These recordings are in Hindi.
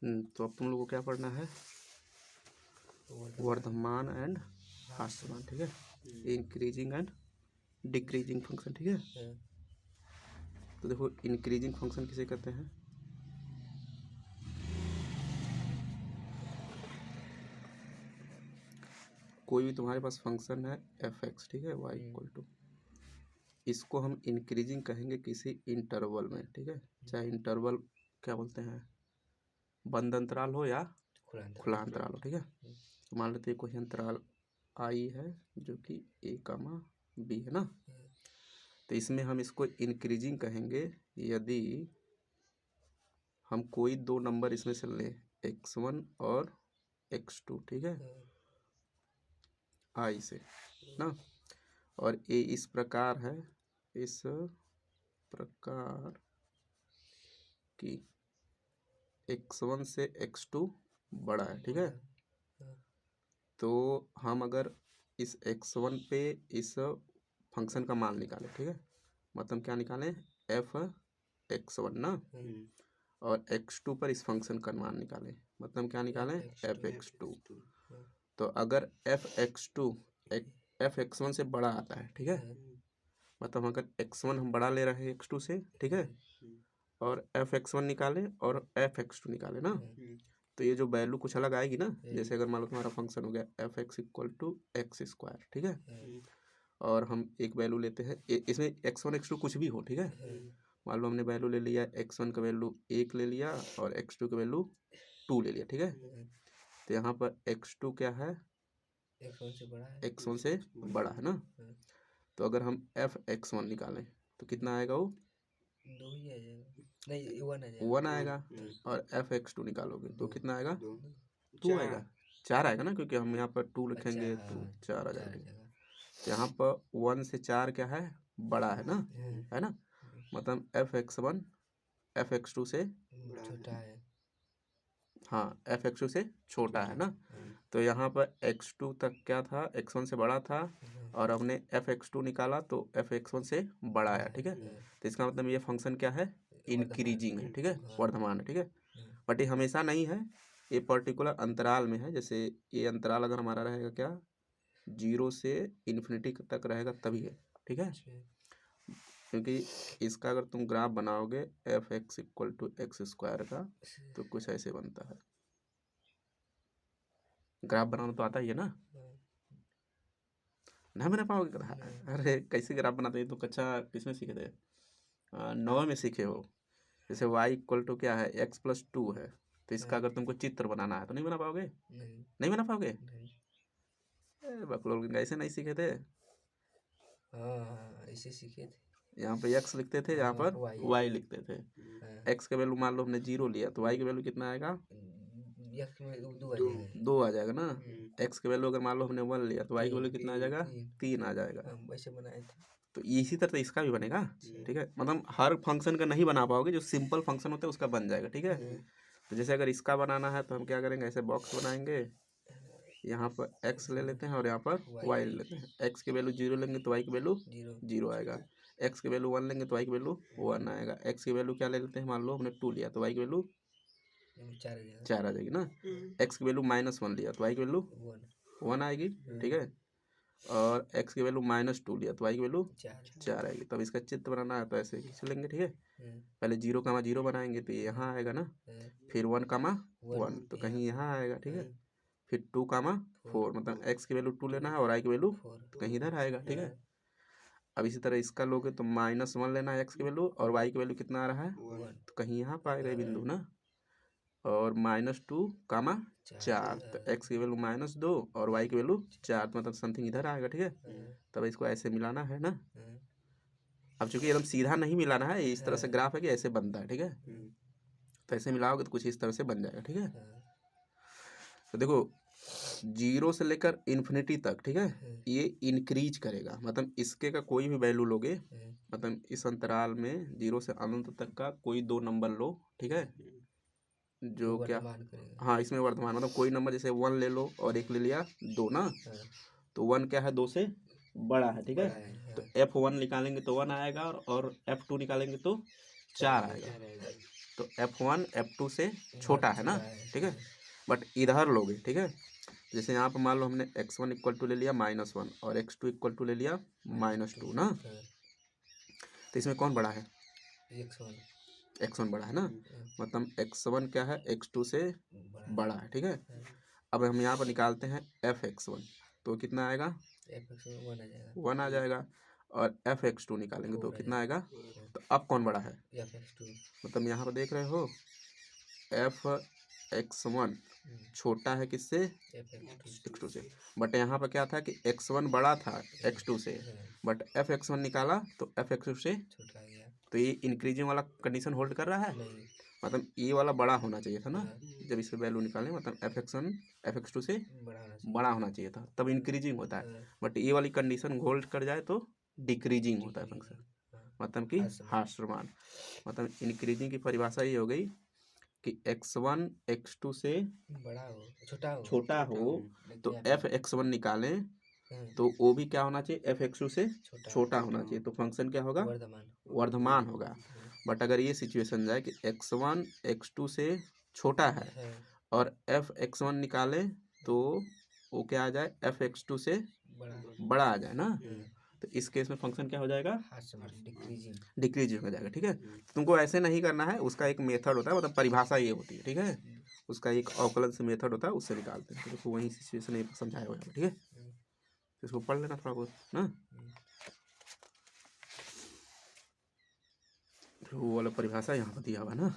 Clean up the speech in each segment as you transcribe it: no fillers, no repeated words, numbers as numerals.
तो अब तुम लोग को क्या पढ़ना है, वर्धमान एंड ह्रासमान, ठीक है, इंक्रीजिंग एंड डिक्रीजिंग फंक्शन, ठीक है। तो देखो इंक्रीजिंग फंक्शन किसे कहते हैं, कोई भी तुम्हारे पास फंक्शन है एफ एक्स, ठीक है, वाई इक्वल टू, इसको हम इंक्रीजिंग कहेंगे किसी इंटरवल में, ठीक है, चाहे इंटरवल क्या बोलते हैं, बंद अंतराल हो या खुला अंतराल हो, ठीक है। तो मान लेते हैं कोई अंतराल आई है जो कि ए कामा बी है ना, तो इसमें हम इसको इंक्रीजिंग कहेंगे यदि हम कोई दो नंबर इसमें से लें, x1 और x2, ठीक है, आई से ना, और ए इस प्रकार है, इस प्रकार कि x1 से x2 बड़ा है, ठीक है। तो हम अगर इस x1 पे इस फंक्शन का मान निकालें, ठीक है, मतलब क्या निकालें, एफ x1 ना, और x2 पर इस फंक्शन का मान निकालें, मतलब क्या निकालें, एफ x2। तो अगर एफ x1 से बड़ा आता है, ठीक है, मतलब अगर x1 हम बड़ा ले रहे हैं x2 से, ठीक है, और एफ x1 निकालें और एफ x2 निकालें ना, तो ये जो वैल्यू कुछ अलग आएगी ना, जैसे अगर मान लो तुम्हारा फंक्शन हो गया f x equal to x square, ठीक है, और हम एक वैल्यू लेते हैं इसमें x1 x2 कुछ भी हो, ठीक है, मान लो हमने वैल्यू ले लिया x1 का वैल्यू 1 ले लिया और x2 का वैल्यू 2 ले लिया, ठीक है। तो यहाँ पर x2 क्या है, x1 से बड़ा है ना, तो अगर हम एफ x1 निकालें तो कितना आएगा, वो 2 ही आ जाएगा, नहीं 1 आ जाएगा, 1 आएगा, और एफ x2 निकालोगे तो कितना आएगा, 2 आएगा, 4 आएगा ना, क्योंकि हम यहाँ पर 2 लिखेंगे तो 4 आ जाएगा। तो यहाँ पर 1 से 4 क्या है, बड़ा है ना, है ना, मतलब एफ x1 एफ x2 से छोटा है, हाँ एफ x2 से छोटा है ना। तो यहाँ पर x2 तक क्या था, x1 से बड़ा था, और हमने एफ x2 निकाला तो एफ x1 से बड़ा आया, ठीक है। तो इसका मतलब ये फंक्शन क्या है, इंक्रीजिंग है, ठीक है, वर्धमान है, ठीक है। बट ये हमेशा नहीं है, ये पर्टिकुलर अंतराल में है, जैसे ये अंतराल अगर हमारा रहेगा क्या, 0 से इन्फिनिटी तक रहेगा तभी है, ठीक है, क्योंकि इसका अगर तुम ग्राफ बनाओगे f x equal to x square का, तो कुछ ऐसे बनता है, ग्राफ बनाना तो आता ही है ना, नहीं बना पाओगे, अरे कैसे ग्राफ बनाते हैं, तो कक्षा किसमें सीखे थे, 9 में सीखे हो। जैसे y इक्वल टू क्या है, x+2 है, तो इसका अगर तुमको चित्र बनाना है तो नहीं बना पाओगे, नहीं बना पाओगे, बकलोल ऐसे नहीं सीखे थे, ऐसे सीखे थे, यहाँ पे x लिखते थे, यहाँ पर y लिखते थे, x का वैल्यू मान लो हमने 0 लिया तो y का वैल्यू कितना आएगा, 2 आ जाएगा ना, x का वैल्यू अगर मान लो हमने 1 लिया तो y का वैल्यू कितना आ जाएगा, 3 आ जाएगा। वैसे बनाए थे, तो इसी तरह इसका भी बनेगा, ठीक है, मतलब हर फंक्शन का नहीं बना पाओगे, जो सिंपल फंक्शन होता है उसका बन जाएगा, ठीक है। तो जैसे अगर इसका बनाना है तो हम क्या करेंगे, ऐसे बॉक्स बनाएंगे, यहाँ पर x ले लेते हैं और यहाँ पर y ले लेते हैं, x की वैल्यू 0 लेंगे तो y की वैल्यू 0 आएगा, x की वैल्यू 1 लेंगे तो y की वैल्यू 1 आएगा, x की वैल्यू क्या ले लेते हैं, मान लो हमने 2 लिया तो y की वैल्यू 4 आ जाएगी ना, x की वैल्यू -1 लिया तो y की वैल्यू 1 आएगी, ठीक है, और x की वैल्यू -2 लिया तो y की वैल्यू 4 आएगी। तब इसका चित्र बनाना है तो ऐसे खींच लेंगे, ठीक है, पहले 0, 0 बनाएंगे तो यहाँ आएगा ना, फिर 1, 1 तो कहीं यहाँ आएगा, ठीक है, फिर 2, 4 मतलब x की वैल्यू 2 लेना है और y की वैल्यू तो कहीं इधर आएगा, ठीक है। अब इसी तरह इसका लोगे तो -1 लेना है x की वैल्यू, और y की वैल्यू कितना आ रहा है, तो कहीं यहाँ पाएगा ये बिंदु ना, और -2, 4 तो x की वैल्यू -2 और y की वैल्यू 4, तो मतलब समथिंग इधर आएगा, ठीक है। तब इसको ऐसे मिलाना है ना, अब चूंकि एकदम सीधा नहीं मिलाना है, इस तरह से ग्राफ है कि ऐसे बनता है, ठीक है, तो ऐसे मिलाओगे तो कुछ इस तरह से बन जाएगा, ठीक है। तो देखो 0 से लेकर इन्फिनिटी तक, ठीक है, ये इंक्रीज करेगा, मतलब इसके का कोई भी वैल्यू लोगे, मतलब इस अंतराल में 0 से अनंत तक का कोई दो नंबर लो, ठीक है, जो क्या, हाँ इसमें वर्तमान मतलब कोई नंबर, जैसे 1 ले लो और 1 ले लिया 2 ना, तो 1 क्या है, 2 से बड़ा है, ठीक है, तो F1 निकालेंगे तो 1 आएगा, और F2 निकालेंगे तो 4 आएगा, तो F1 F2 से छोटा है ना, छोटा है, ठीक है। बट इधर लोगे, ठीक है, जैसे यहाँ पर मान लो हमने x1 इक्वल टू ले लिया -1 और x2 इक्वल टू ले लिया -2 ना, हाँ, तो इसमें कौन बड़ा है? x1 x1 बड़ा है ना, मतलब x1 क्या है, x2 से बड़ा है, ठीक है। हाँ, अब हम यहाँ पर निकालते हैं fx1, तो कितना आएगा? fx1 1 आ जाएगा, 1 आ जाएगा। और fx2 निकालेंगे तो 4 आ कितना आएगा? जाएगा, तो अब कौन बड़ा है? fx2 मतलब यहाँ पर देख रहे हो fx1 छोटा है किससे? fx2 x2 से। बट यहाँ पर क्या था कि x1 बड़ा था x2 से, बट fx1 निकाला तो fx2 से छोटा आ गया, तो ये इंक्रीजिंग वाला कंडीशन होल्ड कर रहा है, नहीं मतलब ये वाला बड़ा होना चाहिए था ना, हाँ, जब इस पे वैल्यू निकालें, मतलब fx1 fx2 से बड़ा होना चाहिए, बड़ा होना चाहिए था, तब इंक्रीजिंग होता है। हाँ, बट ये वाली कंडीशन होल्ड कर जाए तो डिक्रीजिंग होता है फंक्शन, हाँ, मतलब कि ह्रासमान। मतलब इंक्रीजिंग की परिभाषा ये हो गई कि x1 x2 से बड़ा हो छोटा छोटा हो तो fx1 निकालें हाँ, तो वो भी क्या होना चाहिए, fx2 से छोटा छोटा होना चाहिए, तो फंक्शन क्या होगा? वर्धमान वर्धमान होगा। बट अगर ये सिचुएशन जाए कि x1 x2 से छोटा है है, और fx1 निकालें तो वो क्या आ जाए, fx2 से बड़ा बड़ा आ जाए ना, तो इस केस में फंक्शन क्या हो जाएगा? डिक्रीजिंग डिक्रीजिंग हो जाएगा, ठीक है। तो तुमको ऐसे नहीं करना है, उसका एक मेथड होता है, मतलब परिभाषा ये होती है, ठीक है, उसका एक अवकलन से मेथड होता है, उससे निकालते हैं। तो देखो वही सिचुएशन ये समझाया हुआ है, ठीक है, तो इसको पढ़ लेना थोड़ा बहुत ना, तो वो वाला परिभाषा यहाँ पर दिया हुआ है ना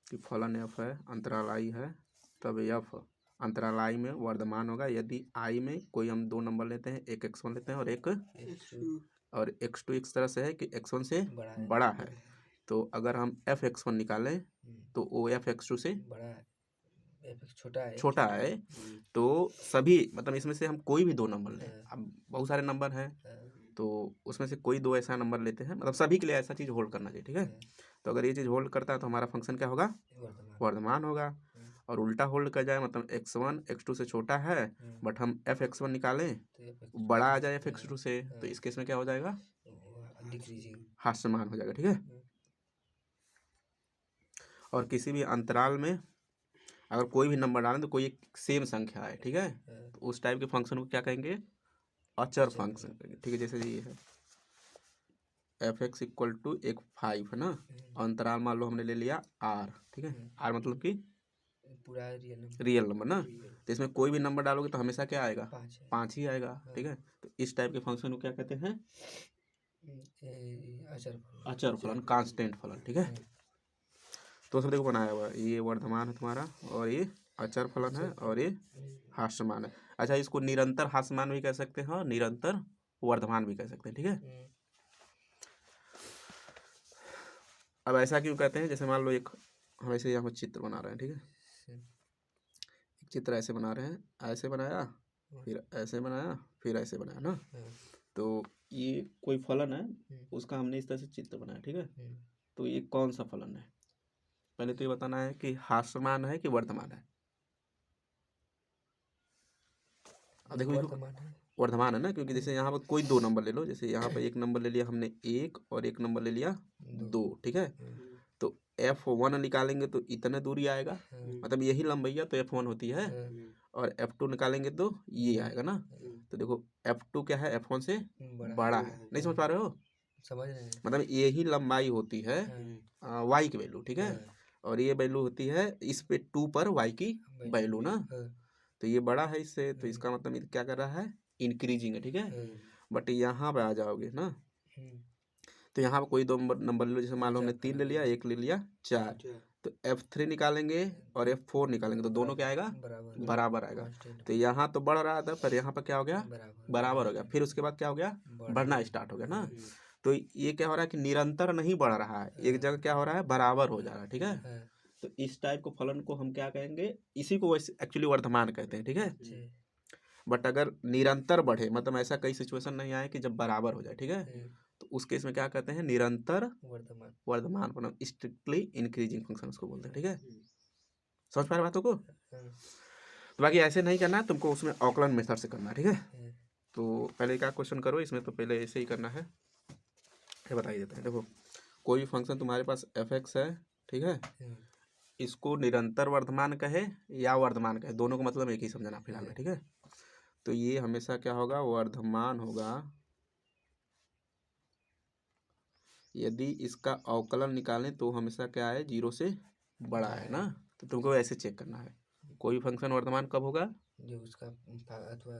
कि फलन f है, अंतराल i है, तब f अंतराल i में वर्धमान होगा यदि i में कोई हम दो नंबर लेते हैं, एक x1 लेते हैं और x2 इस तरह से है कि x1 से बड़ा है, तो अगर हम fx1 निकालें तो वो fx2 से बड़ा है, छोटा है, छोटा है, तो सभी मतलब इसमें से हम कोई भी दो नंबर लें, अब बहुत सारे नंबर हैं तो उसमें से कोई दो ऐसा नंबर लेते हैं, मतलब सभी के लिए ऐसा चीज़ होल्ड करना चाहिए, ठीक है। तो अगर ये चीज़ होल्ड करता है तो हमारा फंक्शन क्या होगा? वर्धमान होगा। और उल्टा होल्ड कर जाए, मतलब x1 x2 से छोटा है बट हम fx1 निकालें बड़ा आ जाए fx2 से, तो इस केस में क्या हो जाएगा? डिक्रीजिंग ह्रासमान हो जाएगा, ठीक है। और किसी भी अंतराल में अगर कोई भी नंबर डालें तो कोई एक सेम संख्या है, ठीक है, तो उस टाइप के फंक्शन को क्या कहेंगे? अचर फंक्शन कहेंगे, ठीक है। जैसे ये है fx इक्वल टू एक 5 है ना, अंतराल मान लो हमने ले लिया r, ठीक है, r मतलब कि पूरा रियल नंबर ना, तो इसमें कोई भी नंबर डालोगे तो हमेशा क्या आएगा? 5 ही आएगा, ठीक है। तो इस टाइप के फंक्शन को क्या कहते हैं? अचर फलन, कांस्टेंट फलन, ठीक है। तो सब देखो बनाया हुआ है, ये वर्धमान है तुम्हारा और ये अचर फलन है और ये ह्रासमान है। अच्छा, इसको निरंतर ह्रासमान भी कह सकते हैं और निरंतर वर्धमान भी कह सकते हैं, ठीक है। अब ऐसा क्यों कहते हैं, जैसे मान लो एक हम ऐसे यहाँ पर चित्र बना रहे हैं, ठीक है, एक चित्र ऐसे बना रहे हैं, ऐसे बनाया फिर ऐसे बनाया फिर ऐसे बनाया ना, तो ये कोई फलन है, उसका हमने इस तरह से चित्र बनाया, ठीक है। तो ये कौन सा फलन है? पहले तो ये बताना है कि ह्रासमान है कि वर्धमान है। अब देखो वर्धमान है ना, क्योंकि जैसे यहाँ पर कोई दो नंबर ले लो, जैसे यहाँ पर एक नंबर ले लिया हमने 1 और एक नंबर ले लिया 2, ठीक है, तो f1 निकालेंगे तो इतने दूरी आएगा, मतलब यही लंबैया तो f1 होती है, और f2 निकालेंगे तो ये आएगा ना। तो देखो f2 क्या है, f1 से बड़ा है, नहीं समझ पा रहे हो? समझ रहे हैं, मतलब यही लंबाई होती है y की वैल्यू, ठीक है, और ये वैल्यू होती है इस पे 2 पर y की वैल्यू ना, तो ये बड़ा है इससे, तो इसका मतलब ये क्या कर रहा है? इंक्रीजिंग है, ठीक है। बट यहाँ पे आ जाओगे ना, तो यहाँ पे कोई दो नंबर ले लो, जैसे मान लो हमने 3 ले लिया, 1 ले लिया 4, तो f3 निकालेंगे और f4 निकालेंगे तो दोनों क्या आएगा? बराबर आएगा। तो यहाँ तो बढ़ रहा था पर यहाँ पर क्या हो गया? बराबर हो गया। फिर उसके बाद क्या हो गया? बढ़ना स्टार्ट हो गया ना। तो ये क्या हो रहा है कि निरंतर नहीं बढ़ रहा है, एक जगह क्या हो रहा है? बराबर हो जा रहा है, ठीक है। तो इस टाइप को फलन को हम क्या कहेंगे? इसी को एक्चुअली वर्धमान कहते हैं, ठीक है। बट अगर निरंतर बढ़े, मतलब ऐसा कई सिचुएशन नहीं आए कि जब बराबर हो जाए, ठीक है, तो उस केस में क्या कहते हैं? निरंतर वर्धमान फलन, स्ट्रिक्टली इंक्रीजिंग फंक्शन उसको बोलते हैं, ठीक है। समझ पा रहे बातों को? तो बाकी ऐसे नहीं करना है तुमको, उसमें अवकलन मेथड से करना है, ठीक है। तो पहले क्या क्वेश्चन करो इसमें, तो पहले ऐसे ही करना है, ये बता ही देते हैं। देखो कोई भी फंक्शन तुम्हारे पास f(x) है ठीक है। हम्म, इसको निरंतर वर्धमान कहे या वर्धमान कहे, दोनों का मतलब एक ही समझना फिलहाल में, ठीक है। तो ये हमेशा क्या होगा, वर्धमान होगा यदि इसका अवकलन निकालें तो हमेशा क्या है, 0 से बड़ा है ना। तो तुमको ऐसे चेक करना है कोई भी फंक्शन वर्धमान कब होगा, जो उसका अथवा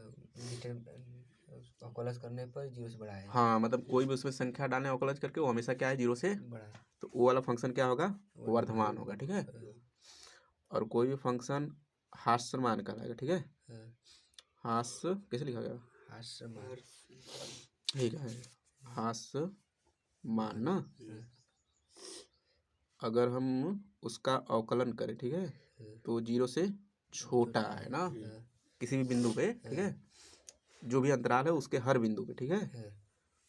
अवकलज करने पर 0 से बड़ा है। हाँ मतलब कोई भी उसमें संख्या डालें अवकलज करके, वो हमेशा क्या है, 0 से बड़ा है। तो वो वाला फंक्शन क्या होगा, वर्धमान होगा, ठीक है। और कोई भी फंक्शन हास्यमान कहलाएगा, ठीक है। हास्य कैसे लिखा गया, हास्यमान, ठीक है, हास्य मान ना। अगर हम उसका अवकलन करें, ठीक है, तो 0 से छोटा है ना किसी भी बिंदु पे, ठीक है, जो भी अंतराल है उसके हर बिंदु पे, ठीक है।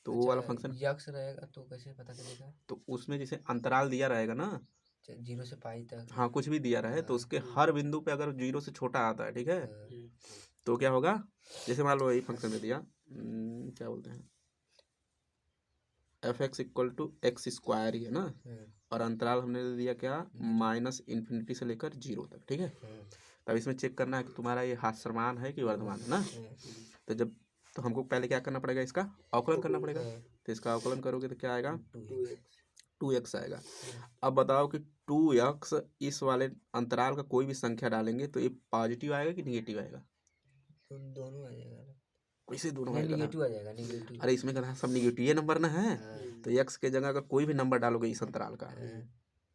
तो वो वाला फंक्शन यक्स रहेगा तो कैसे पता चलेगा, तो उसमें जैसे अंतराल दिया रहेगा ना, 0 से पाई तक। हाँ कुछ भी दिया रहे तो उसके हर बिंदु पे अगर 0 से छोटा आता है, ठीक है, तो क्या होगा, जैसे मान लो यही फंक्शन दे दिया, क्या बोलते हैं, F x equal to x square ही है ना, और अंतराल हमने दे दिया क्या, -∞ से लेकर 0 तक, ठीक है। तब इसमें चेक करना है कि तुम्हारा ये हास्यमान है कि वर्धमान है ना। तो जब तो हमको पहले क्या करना पड़ेगा, इसका अवकलन करना पड़ेगा। तो इसका अवकलन करोगे तो क्या आएगा, 2x आएगा। अब बताओ कि 2x इस वाले अंतराल का कोई भी संख्या डालेंगे तो ये पॉजिटिव आएगा कि निगेटिव आएगा, दोनों आ जाएगा, कैसे दोनों नहीं आएगा, निगेटिव आ जाएगा, निगेटिव। अरे इसमें क्या सब निगेटिव नंबर ना है, तो x के जगह अगर कोई भी नंबर डालोगे इस अंतराल का,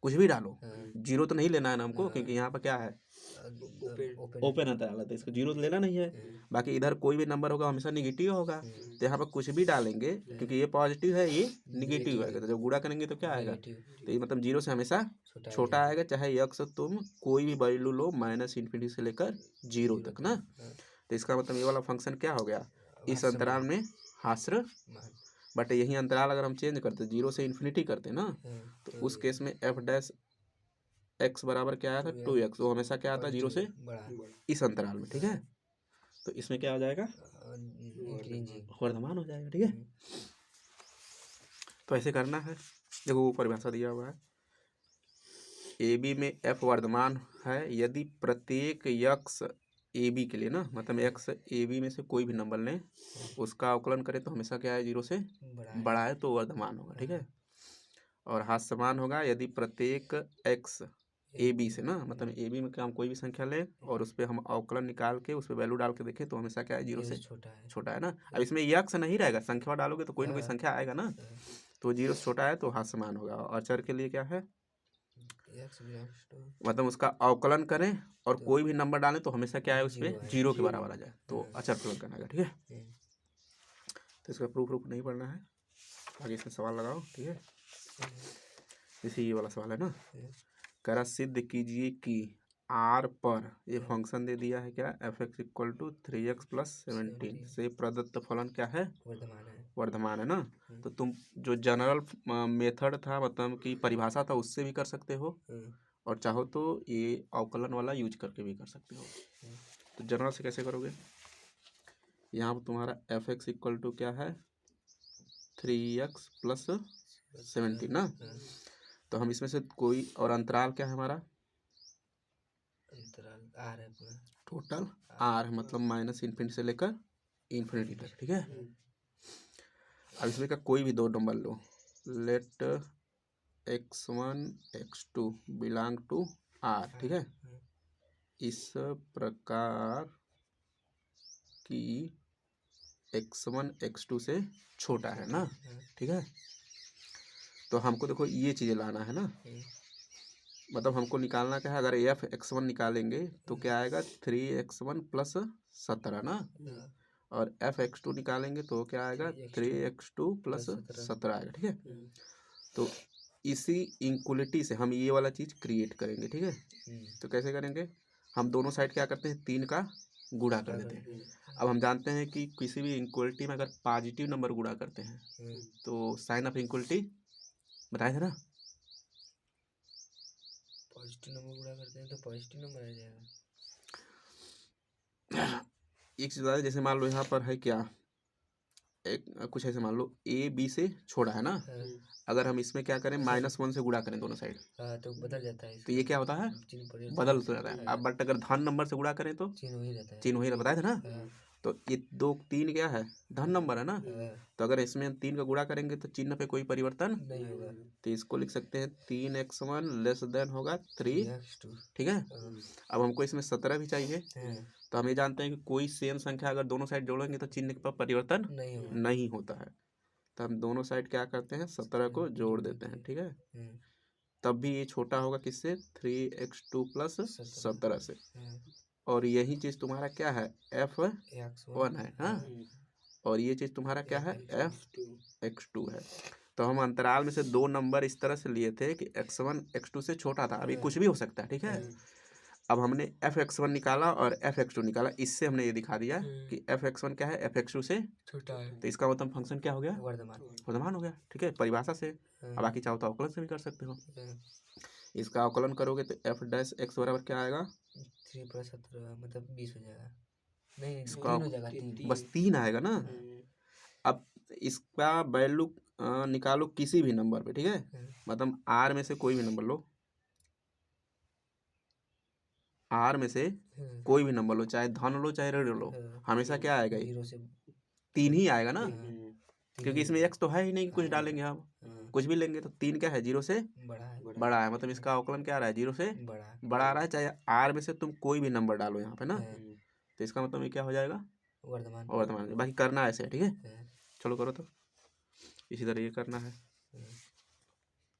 कुछ भी डालो, 0 तो नहीं लेना है ना हमको, क्योंकि यहाँ पर क्या है, ओपन अंतराल है, तो इसको 0 तो लेना नहीं है। बाकी इधर कोई भी नंबर होगा हमेशा निगेटिव होगा, तो यहाँ पर कुछ भी डालेंगे क्योंकि ये पॉजिटिव है ये निगेटिव आएगा, तो जब गुणा करेंगे तो क्या आएगा, तो ये मतलब 0 से हमेशा छोटा आएगा, चाहे x तुम कोई भी वैल्यू लो -∞ से लेकर 0 तक ना। तो इसका मतलब ये वाला फंक्शन क्या हो गया, इस अंतराल में हास्य, बट यही अंतराल अगर हम चेंज करते 0 से इन्फिनिटी करते ना, तो उस केस में f डैश x बराबर क्या आया था, 2x, वो हमेशा क्या आता है, 0 से इस अंतराल में, ठीक है। तो इसमें क्या हो जाएगा, वर्धमान हो जाएगा, ठीक है। तो ऐसे करना है, देखो वो परिभाषा दिया हुआ है, ए बी में f वर्धमान है यदि प्रत्येक x ए बी के लिए ना, मतलब x ए बी में से कोई भी नंबर लें उसका अवकलन करें तो हमेशा क्या है, 0 से बड़ा है तो वर्धमान होगा, ठीक है। और हास्यमान होगा यदि प्रत्येक x ए बी से ना, मतलब ए बी में क्या हम कोई भी संख्या लें और उस पर हम अवकलन निकाल के उस पर वैल्यू डाल के देखें तो हमेशा क्या है, 0 से छोटा है ना। अब इसमें यक्स नहीं रहेगा, संख्या डालोगे तो कोई ना कोई संख्या आएगा ना, तो 0 से छोटा है तो हास्यमान होगा। और चर के लिए क्या है, मतलब उसका अवकलन करें और कोई भी नंबर डालें तो हमेशा क्या है, उसमें 0 के बराबर आ जाए, तो अचर प्रयोग करना है, ठीक है। तो इसका प्रूफ नहीं पढ़ना है, आगे इसमें सवाल लगाओ, ठीक है। जैसे ये वाला सवाल है ना, कह रहा सिद्ध कीजिए कि R पर ये फंक्शन दे दिया है क्या, F x equal to 3x + 17 से प्रदत्त फलन क्या है, वर्धमान है ना। तो तुम जो जनरल मेथड था, मतलब कि परिभाषा था, उससे भी कर सकते हो, और चाहो तो ये अवकलन वाला यूज करके भी कर सकते हो। तो जनरल से कैसे करोगे, यहाँ पर तुम्हारा एफ एक्स इक्वल टू क्या है, 3x + 17 ना। तो हम इसमें से कोई, और अंतराल क्या है हमारा, अंतराल आर है पूरा, टोटल आर, मतलब -∞ से लेकर इन्फिनिटी तक, ठीक है। अब इसमें का कोई भी दो नंबर लो, let x1 x2 belong to R, ठीक है। इस प्रकार कि x1 x2 से छोटा है ना, ठीक है। तो हमको देखो ये चीज़ें लाना है ना, मतलब हमको निकालना क्या है, अगर एफ x1 निकालेंगे तो क्या आएगा, 3x1 + 17 ना, और एफ x2 निकालेंगे तो क्या आएगा, 3x2 + 17 आएगा, ठीक है। तो इसी इक्वलिटी से हम ये वाला चीज़ क्रिएट करेंगे, ठीक है। तो कैसे करेंगे, हम दोनों साइड क्या करते हैं, 3 का गुणा कर देते हैं। अब हम जानते हैं कि किसी भी इक्वलिटी में अगर पॉजिटिव नंबर गुणा करते हैं तो साइन ऑफ इक्वलिटी बताए थे ना, पॉजिटिव नंबर गुणा करते हैं तो पॉजिटिव नंबर आ जाएगा। एक चीज़ बता दें, जैसे मान लो यहाँ पर है क्या, एक कुछ ऐसे मान लो ए बी से छोटा है ना, हाँ, अगर हम इसमें क्या करें -1 से गुणा करें दोनों साइड, हाँ, तो बदल जाता है तो ये क्या होता है, चिन्ह परिवर्तन बदल तो जाता है। अब बट अगर धन नंबर से गुणा करें तो चिन्ह वही रहता है। चिन्ह वही बताया था ना, हाँ, तो ये 2 3 क्या है, धन नंबर है ना, हाँ, तो अगर इसमें 3 का गुणा करेंगे तो चिन्ह पे कोई परिवर्तन, नहीं होगा। तो इसको लिख सकते हैं 3x1 लेस देन होगा 3, 3x2। ठीक है। हाँ, अब हमको इसमें 17 भी चाहिए, हाँ, तो हम ये जानते हैं कि कोई सेम संख्या अगर दोनों साइड जोड़ेंगे तो चिन्ह पर परिवर्तन नहीं होगा। नहीं होता है, तो हम दोनों साइड क्या करते हैं 17 को जोड़ देते हैं, ठीक है। हाँ, तब भी ये छोटा होगा किससे, 3x2 प्लस 17 से, हाँ, और यही चीज़ तुम्हारा क्या है, F1 है, हाँ, और ये चीज़ तुम्हारा क्या है, Fx2 है। तो हम अंतराल में से 2 नंबर इस तरह से लिए थे कि x1 x2 से छोटा था, अभी कुछ भी हो सकता है, ठीक है। अब हमने Fx1 निकाला और Fx2 निकाला, इससे हमने ये दिखा दिया कि Fx1 क्या है, Fx2 से, छोटा है। तो इसका मतलब फंक्शन क्या हो गया, वर्धमान। वर्धमान हो गया, ठीक है, परिभाषा से। अब बाकी चाहो तो अवकलन से भी कर सकते हो। हाँ, इसका अवकलन करोगे तो f' बराबर क्या आएगा, 3 + 17 मतलब 20 हो जाएगा। नहीं, इसका 3 हो जाएगा, 3। बस 3 आएगा ना। अब इसका वैल्यू निकालो किसी भी नंबर पे, ठीक है, मतलब r में से कोई भी नंबर लो, r में से कोई भी नंबर लो, चाहे धन लो चाहे ऋण लो, हमेशा क्या आएगा, ये 0 से 3 ही आएगा ना, हाँ, क्योंकि इसमें x तो है ही नहीं कि कुछ डालेंगे हम, हाँ, कुछ भी लेंगे तो 3 क्या है, 0 से बड़ा है, बड़ा है, मतलब इसका अवकलन क्या आ रहा है, 0 से बड़ा है। बड़ा आ रहा है, चाहे r में से तुम कोई भी नंबर डालो यहाँ पे ना, हाँ, तो इसका मतलब ये क्या हो जाएगा, वर्धमान। वर्तमान। बाकी करना ऐसे है, ठीक है, हाँ, चलो करो तो, इसी तरह ये करना है। हाँ।